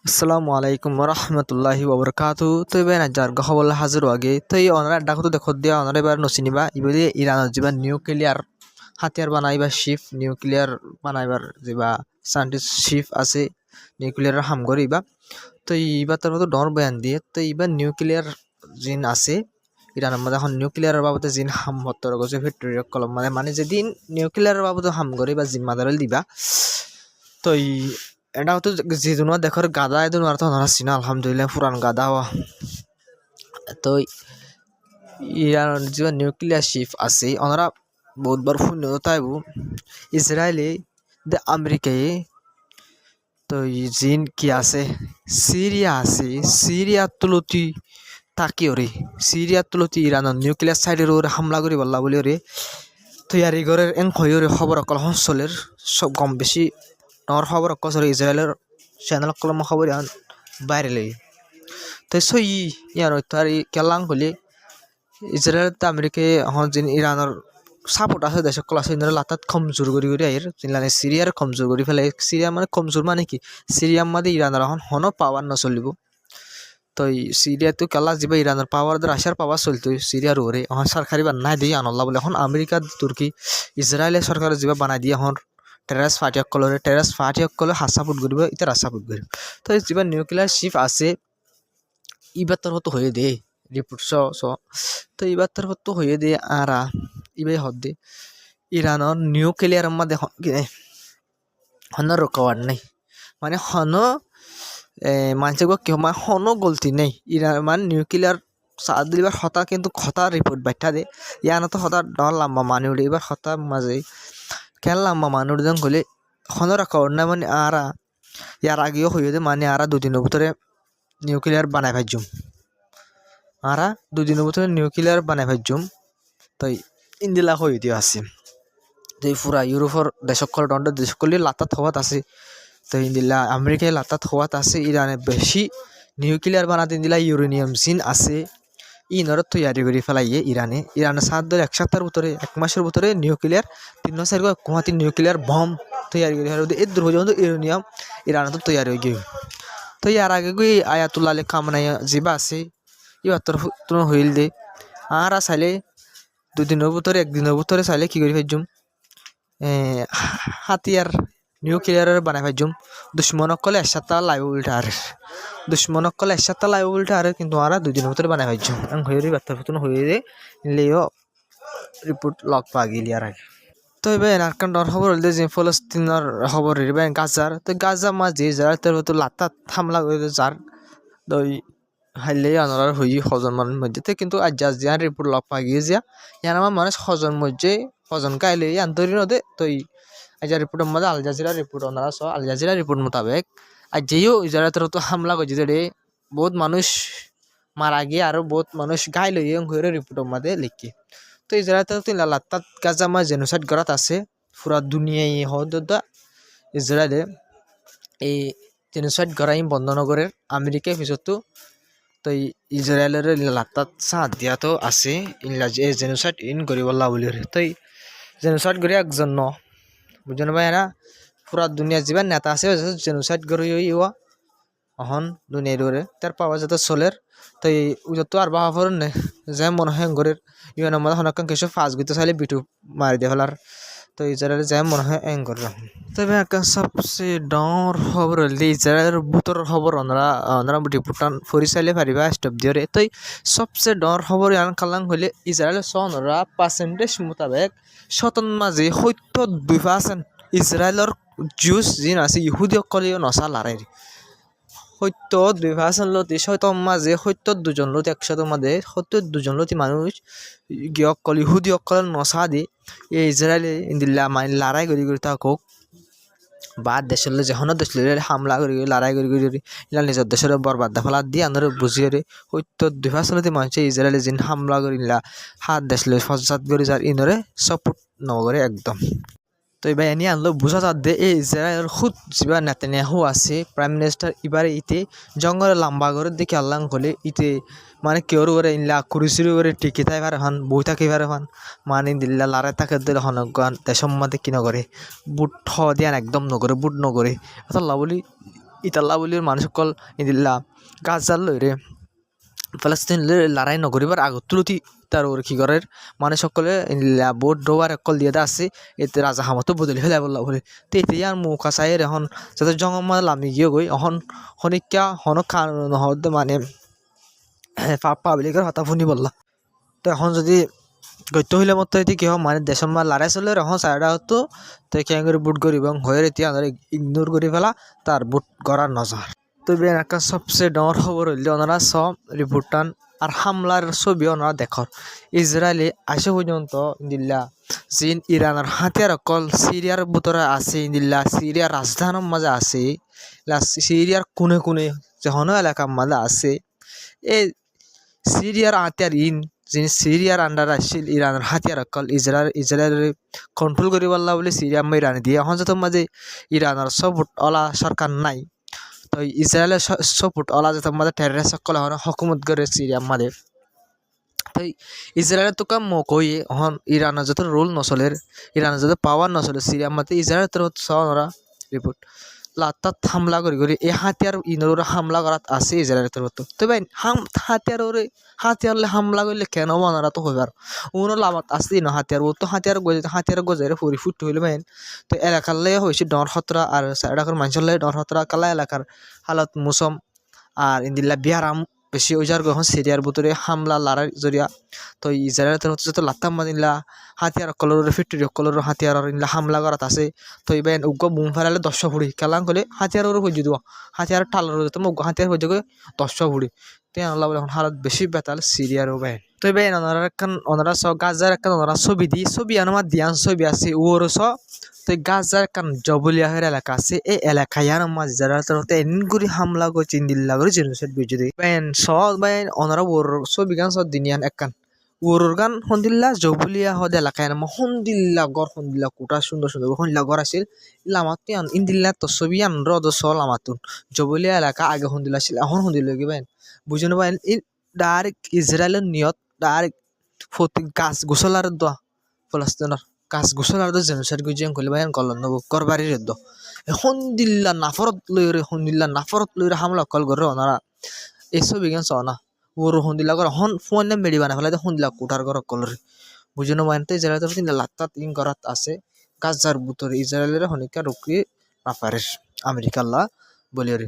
আসসালামু আলাইকুম রহমতুল্লাহি ওবরকাতু তো এবার যার গহবল্লা হাজির আগে তো এই অনারা ডাকতো দেখো দিয়া অনারা এবার নচিনিবা ইবলি ইরানত যাবা নিউক্লিয়ার হাতিয়ার বানাইবা শিপ নিউক্লিয়ার বানাইবার যাবা সায়েন্টিস্ট শিপ আছে নিউক্লিয়ার হাম করিবা তো এইবার তার মতো ডর বয়ান দিয়ে তো এইবার নিউক্লিয়ার জিন আছে ইরানের মধ্যে এখন নিউক্লিয়ারের বাবদে জিন হাম হত্তর গেছে ফ্যাক্টরি কলম মানে যেদিন নিউক্লিয়ারের বাবদে হাম করে বা জিম্মাদার দিবা তো এটা হতো যে দুনিয়া দেখর গাদা এ দুনিয়ার তো ওনারা চিনা আলহামদুলিল্লাহ পুরান গাদা হওয়া তো ইরানের যে নিউক্লিয়ার শিপ আছে ওনারা বহুতবার শূন্য তাইব ইসরায়েলে দে আমেরিকায় তো জিন কি আছে সিরিয়া তুলতি তাকি ওরে সিরিয়া তুলতি ইরানের নিউক্লিয়ার সাইডের ওরে হামলা করি বললা বলি ওরে তৈয়ারি ঘরের এন খয়রে খবর অকল অঞ্চলের সব কম বেশি নর খবর অকল ইসরায়েলের চ্যানেল কলম খবর বাইরে লই তো সই ইয়ার তার কেলাং হলে ইসরায়েল আমেরিকায় এখন যে ইরানের সাপোর্ট আছে দেশ কল আছে ইন্দ্র লাতাত কমজোর করি আইর চিনলানে সিরিয়ার কমজোর করি ফেলে সিরিয়া মানে কমজোর মানে কি সিরিয়ার মধ্যে ইরানের এখন হনো পাওয়ার নচলিব তো সিরিয়া তো কেলা যাবে ইরানের পাওয়ার রাশিয়ার পাওয়ার চলতো সিরিয়ার ওরে এখন সরকারি বানাই দিয়ে আনল্লা বলে এখন আমেরিকা তুর্কি ইসরায়েলের সরকার যাবে বানাই দিয়ে এখন টেরাস ফাটিয়কলে হাত সাপোর্ট করব এটা রাজ সাপোর্ট করব তো যা নিউক্লিয়ার শিপ আছে ইবার তোর হতো হয়ে দে রিপোর্ট তো এবার তোর হতো হয়ে দে আরা ইবাই হদ দে ইরানের নিউক্লিয়ার মধ্যে হন রোকাওয়ার নাই মানে হন মানুষ কি মানে হনো গলতি নেই ইরান মানে নিউক্লিয়ার সাদ দিবার হতা কিন্তু হতা রিপোর্ট বাইঠা দে ইয়ানো তো হতা ডর লাম্বা মানুষ এবার হতা মাঝে কেন লাম্বা মানুষ জন গলে হন রোকাওয়ার নাই মানে আরা ইয়ার আগেও হয়ে দে মানে আরা দুদিনের ভিতরে নিউক্লিয়ার বানাই ভাজুম আরা দুদিনের ভিতরে নিউক্লিয়ার বানাই ভাজুম তাই ইন্দিলা হয়ে দিয়ে আছে তো পুরা ইউরোপর দেশকল দণ্ড দেশকলি লাতাত হওয়াত আছে তো ইন্দিলা আমেরিকায় লাতাত হওয়াত আছে ইরানে বেশি নিউক্লিয়ার বানাতে ইন্দিলা ইউরেনিয়াম জিন আছে ইনর তৈয়ারি করে ফেলাইয়ে ইরানে 7 ধরে 1 সপ্তাহের ভিতরে 1 মাসের ভিতরে নিউক্লিয়ার 3 গুয়াহাটি নিউক্লিয়ার বম তৈয়ারি করে ফেলা এই পর্যন্ত ইউরেনিয়াম ইরানে তো তৈয়ারি হয়ে গিয়ে তো ইয়ার আগে গিয়ে আয়াতুল্লাহ আলী খামনাই জিবা আছে এবার তোর হইল দে আর চাইলে দুদিনের ভিতরে একদিনের ভিতরে চাইলে কি করে ফেলছুম হাতিয়ার নিউক্লিয়ারের বানাই ফেলছুম দুশ্মনক কলে 1 সপ্তাহ লাইব উল্টা আর দুশ্মনক কলে 1 সপ্তাহ লাইব উল্টা আর কিন্তু আর দুদিনের ভিতরে বানাই ফেলছুম হয়ে বার্তার ভিতরে হয়ে দে লেও রিপোর্ট লগ পা গেলি আর আগে তো এবার এনারকান ডর খবর হল যে ফলস্তিনের খবর এবার গাজার তো গাজা মাঝে যারা তোর হতো লাতাত হামলা করে যার তো হাইলে আনার হই হজন মানুষ মধ্যে কিন্তু আজ যা রিপোর্ট লগ পা গিয়ে যা ইয়ার আমার মানুষ হজন মধ্যে হজন গাইলে আন্তরি নদে তো আজ রিপোর্টের মধ্যে আল জাজিরা রিপোর্ট ওনারা আল জাজিরা রিপোর্ট মোতাবেক আর যেও ইসরায়েলের তো হামলা করছে রে বহুত মানুষ মারা গিয়ে আরো বহুত মানুষ গাইল হয়ে রিপোর্টের মধ্যে লিখি তো ইসরায়েলের তো লাতাত গাজা মা জেনোসাইড করাত আছে পুরা দুনিয়ায় হদা ইসরায়েলে এই জেনোসাইড করাই বন্ধ নগরের আমেরিকায় পিছতো তো ইসরায়েলের লাতাত সাথ দিয়া তো আছে জেনোসাইড ইন করিবল্লা বলি তো জেনোসাইড করে একজন ন বুঝলেন ভাই না পুরা দুনিয়া যিমান নেতা আছে জেনোসাইড করে ইয়া অহন দুনিয়ার দূরে তার পাওয়া যেত চলের তো যত আর বাহা ফর নে যে মনে হয় ঘরের ইউএনের মধ্যে অনেক কিছু ফাঁস গিতে চাইলে বিটু মারি দিয়ে ফেলার তো ইসরায়েল যে মনে হয় এঙ্গর তবে সবচেয়ে ডর খবর হল ইসরায়েলের বুতর খবর ওনারা রিপোর্টান ফরি চাইলে পারিবা স্টপ দিয়ে তো সবচেয়ে ডর খবর ইয়ান কালাং হলে ইসরায়েলের সনরা পার্সেন্টেজ মোতাবেক শতন মাঝে 72% ইসরায়েলের জুস জিন আছে ইহুদিসকলেও নচা লাৰাইৰ 72% লতি 100 মাঝে 72 লতি 100 মাঝে 72 লতি মানুষ গিয়কল ইহুদিসকল নচা দি এই ইসরায়েলে ইন্দিল্লা মানে লড়াই করে থাকুক বা দেশের যেখানে দেশ হামলা করে লড়াই করে ইলা নিজের দেশের বরবাদ ফেলা দিয়ে আন্দোলন বুঝিয়ে 72% লতি মানুষ ইসরায়েলে যেন হামলা করিলা হাত দেশ ফসাদ করে যার ইনরে সাপোর্ট নগরে একদম তো এবার এনে আনলো বুঝা যাত দে এই ইসরায়েলের খুদ যা নেতানিয়াহু আছে প্রাইম মিনিস্টার এবারে ইতে জঙ্গলে লম্বা করে দেখে আল্লাহ হলে ইতে মানে কেউর করে ইনলা কুরুসির করে টিকে থাই পারে হন বই থাকি পারে হন মানে দিল্লা লারে তাকে দিলে হনগান দেশম মাঝে কি নগরে বুট দিয়া একদম নগরে বুট নগরে আল্লাহ বলি ইতাল্লা বলির মানুষ সকল ইদিল্লা গাজার লইরে ফলস্তিন লড়াই নগরিবার আগত তুলতি তার ওর কি করের মানুষ সকলে বোট ডোবার একল দিয়ে আছে এতে রাজা হামতো বদলি হলে বললা বলে তো এতে আর মুখ আসাই এখন যাতে জঙ্গমা লামি গিয়ে গই অহন হনিকা হন খান মানে পাবলিকের হতা শুনি বললা তো এখন যদি গত্য হইলে মতো এটি কি হয় মানে দেশের মা লড়াই চলে এখন চাইডা হতো তো কেন করে বুট করি এবং হয়ে এতিয়া ইগনোর করে ফেলা তার বুট করার নজর তো একটা সবচেয়ে ডর খবর হইলে ওনারা সব রিপোর্টান আর হামলার ছবি ওনারা দেখর ইসরায়েলি আসে পর্যন্ত দিল্লা চীন ইরানের হাতিয়ার অকল সিরিয়ার ভিতরে আছে দিল্লা সিরিয়ার রাজধানীর মাঝে আছে সিরিয়ার কোনে কোনে যখন এলাকার মাঝে আছে এই সিরিয়ার হাতিয়ার যিনি সিরিয়ার আন্ডার আসছিল ইরানের হাতিয়ার অকল ইসরায়েলের কন্ট্রোল করি পারলা বলে সিরিয়া ইরান দিয়ে এখন যত মাঝে ইরানের সব অলা সরকার নাই তো ইসরায়েলের সপোর্ট অলা যেত মাঝে টেররিস্ট সকল এখন হকুমত করে সিরিয়ার মাঝে তো ইসরায়েলের তো কাম কই এখন ইরানের যত রোল নচলের ইরানের যত পাওয়ার নচলে সিরিয়ার মাঝে ইসরায়েলের তরফ ওরা রিপোর্ট লাতাত হামলা করি এই হাতিয়ার ইনর হামলা করাত আছে ইসরায়েলের তরফ তো ভাই হাতিয়ারলে হামলা করলে কেন ওনারা তো হইবার ওনো লামাত আসতে না হাতিয়ার ও তো হাতিয়ার গজারে ফুরি ফুট হইলে ভাই তো এলাকার লাই হয়েছে ডর খতরা আর সাইডাকর মানুষের লাই ডর খতরা কালা এলাকার হালত মুসম আর ইন্দিল্লা বিহারাম বেশি ওইজার গহন সিরিয়ার ভিতরে হামলা লড়াই জরিয়া তো ইসরায়েলের তরফ যত লাত্তাম মানিলা হাতিয়ার কলর ফিটরি কলর হাতিয়ার ইনলা হামলা করাত আছে তো এবার উগ্র বুম ফেরালে 10 ফুড়ি খেলাম করলে হাতিয়ারের হয়ে দিব হাতিয়ার টালার যেত উগ্র হাতিয়ার হয়ে যাবে 10 ফুড়ি তো আল্লাহ বলে এখন হালত বেশি বেতাল সিরিয়ারও বেন তো এবার ওনারা গাজার একটা ওনারা ছবি আমার দিয়ান ছবি আছে ওর তো গাজার কান জবলিয়া হয়ে এলাকা আছে এই এলাকায় মাঝ যারা এনগুড়ি হামলা করে চিন্দিল্লা করে জেনোসাইড বুঝে দিই বাইন সব বাইন ওনারা ওর ছবি গান সব দিনিয়ান একখান ওর গান হন্দিল্লা জবলিয়া হদ এলাকায় নাম হন্দিল্লা গড় হন্দিল্লা কোটা সুন্দর সুন্দর হন্দিল্লা গড় আছিল লামাতে ইন্দিল্লা তো ছবি আন রদ সল আমাতুন জবলিয়া এলাকা আগে হন্দিল্লা ছিল এখন হন্দিল্লা কি বাইন বুঝে নেবেন ডাইরেক্ট ইসরায়েলের নিয়ত ডাইরেক্ট ফতি গাছ গোসলার দোয়া ফলস্তিনের গাছ গোসলার দো জেনোসাইড গুজিয়াং করলে বাইন গলন নব করবারির দ এখন দিল্লা নাফরত লইরে হন্দিল্লা নাফরত লইরে হামলা কল করে ওনারা এসব বিজ্ঞান চ না ওর হন্দিল্লা করে হন ফোন মেডি বানা ফেলে হন্দিল্লা কোটার ঘর কলরে বুঝে নেবেন তো ইসরায়েল তো লাত্তাত ইন করাত আছে গাজার বুতরে ইসরায়েলের হনিকা রুকি নাপারে আমেরিকাল্লা বলিরে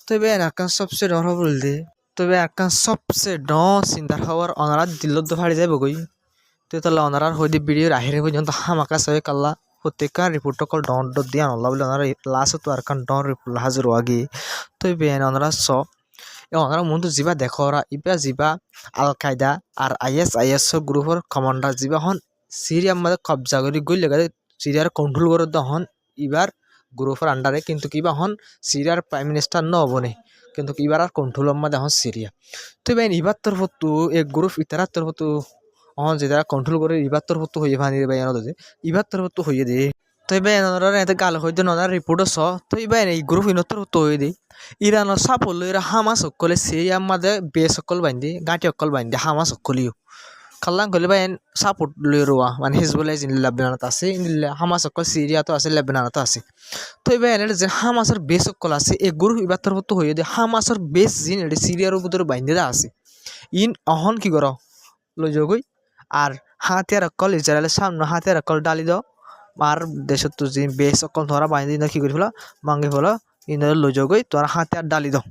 তবে এনাকান সবচেয়ে ডর বলতে তবে একান সবচেয়ে চিন্তার খবর ওনারা দিল্লত ফাড়ি যায় বগই তো তাহলে ওনারার হইতে ভিডিওর আহিরে পর্যন্ত হামাকা সবাই কাল্লা প্রত্যেকটা রিপোর্ট কল ডন দিয়ে আনলা বলে ওনারা লাস্ট তো আর কান ডন রিপোর্ট হাজির আগে তো বেন ওনারা ওনারা মনটো যা দেখো ওরা ইবা যা আল কায়দা আর আইএস গ্রুপের কমান্ডার যা হন সিরিয়ার মধ্যে কবজা করে গই লেগে সিরিয়ার কন্ট্রোল করে হন ইবার গ্রুপের আন্ডারে কিন্তু কিবা হন সিরিয়ার প্রাইম মিনিস্টার ন হবনে কিন্তু ইবার আর কন্ট্রোলের মধ্যে হন সিরিয়া তো বেন ইবার তরফ তো এক গ্রুপ ইতারার তরফ তো যেটা কন্ট্রোল করে ইবার তরফ তো হয়ে ভানি রে ইবার তরফ তো হয়ে দে তো এবার এতে গাল হইতে ননার রিপোর্ট তো এবার এই গ্রুপ ইনতর তো হয়ে দে ইরানের সাপল এরা হামাস সকলে সিরিয়ার মাঝে বেশ সকল বাইন্দি গাঁটি অকল বাইন্দি হামাস সকলিও খাল্লাং করলে বাইন সাপোর্ট লই রোয়া মানে হিজবুল্লাহ জিন লেবাননত আছে হামাস সকল সিরিয়া তো আছে লেবাননত আছে তো এবার এনে যে হামাসের বেশ সকল আছে এই গ্রুপ ইবার তরফ তো হয়ে দে হামাসের বেশ জিন এটি সিরিয়ার ভিতরে বাইন্দিরা আছে ইন অহন কি কর লই যাগই আর হাতিয়ার অকল ইসরায়েলের সামনে হাতিয়ার অকল ডালি দাও আর দেশত তো যে বেশ অকল ধরা বাইন্দি না কি করি ফেলা মাঙ্গি ফেলা ইনার লই যাগই তোরা হাতিয়ার ডালি দাও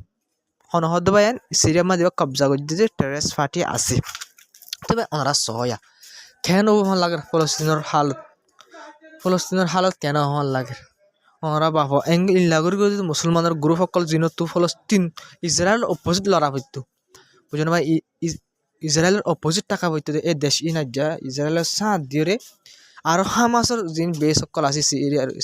হনহদ বাইন সিরিয়ার মাঝে কবজা করে যে টেরেস ফাটি আছে তবে ওনারা সহয়া কেন ভাল লাগে ফলস্তিনের হালত কেন ভাল লাগে ওনারা বাপ ইল্লাগরি যদি মুসলমানের গ্রুপ সকল জিনতো ফলস্তিন ইসরায়েল অপোজিট লড়া হইতো বুঝলেন ভাই ইসরায়েলের অপোজিট টাকা হইতো এই দেশ ইনাজ্যা ইসরায়েলের সাথ দিয়ে আর হামাসের যিনি বেশ সকল আছে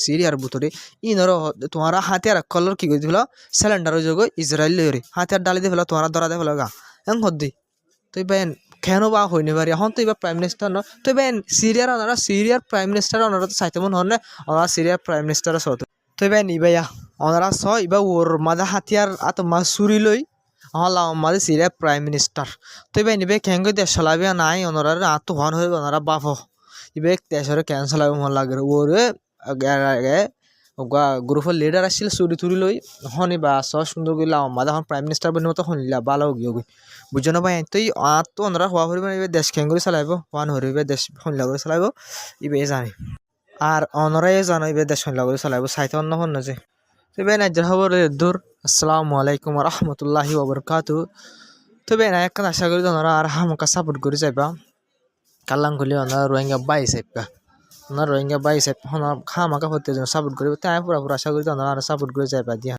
সিরিয়ার ভিতরে ইনর তোমারা হাতিয়ার কলর কি করে দিল সিলিন্ডারের যোগ ইসরায়েল লইরে হাতিয়ার ডালি দিয়ে ফেলা তোমারা ধরা দিয়ে ফেলা গা এং হদ্দি তো বেন কেন বা হইনি পারি এখন তো এবার প্রাইম মিনিস্টার ন তো বেন সিরিয়ার প্রাইম মিনিস্টার ওনারা তো চাইতে মন হন ওনারা সিরিয়ার প্রাইম মিনিস্টার সত তো বেন ইবাইয়া ওনারা এবার ওর মাঝে হাতিয়ার আত মাছ চুরি লই হলাম মাঝে সিরিয়ার প্রাইম মিনিস্টার তো বেন ইবে কেঙ্গে দেশ চলাবিয়া নাই ওনারা আত হন হয়ে ওনারা বাপ ইবে দেশের ক্যান্সেল হবে মন লাগে ওরে আগে গ্রুপের লিডার আসছিল চুরি তুরি লই হনি বা সহ সুন্দর করে আমাদের এখন প্রাইম মিনিস্টার বনি মতো শুনিলা ভালো গিয়ে বুঝছো না ভাই তুই আর তো ওনারা হওয়া হরিবে দেশ খেং করে চালাইব ওয়ান হরিবে দেশ শুনলা করে চালাইব ইবে জানি আর অনরাই জানো ইবে দেশ শুনলা করে চালাইব সাইতে অন্য হন না যে তবে নাইজার খবর দূর আসসালামু আলাইকুম রহমতুল্লাহি ওবরকাতু তবে না একটা আশা করি ওনারা আর হামকা সাপোর্ট করে যাইবা কাল্লাং করলে ওনারা রোহিঙ্গা বাই সাইবা ওনারা রোহিঙ্গা বাই সাইব হামাকা হতে সাপোর্ট করিব তাই পুরা পুরা আশা করি ওনারা আর সাপোর্ট করে যাইবা দিয়া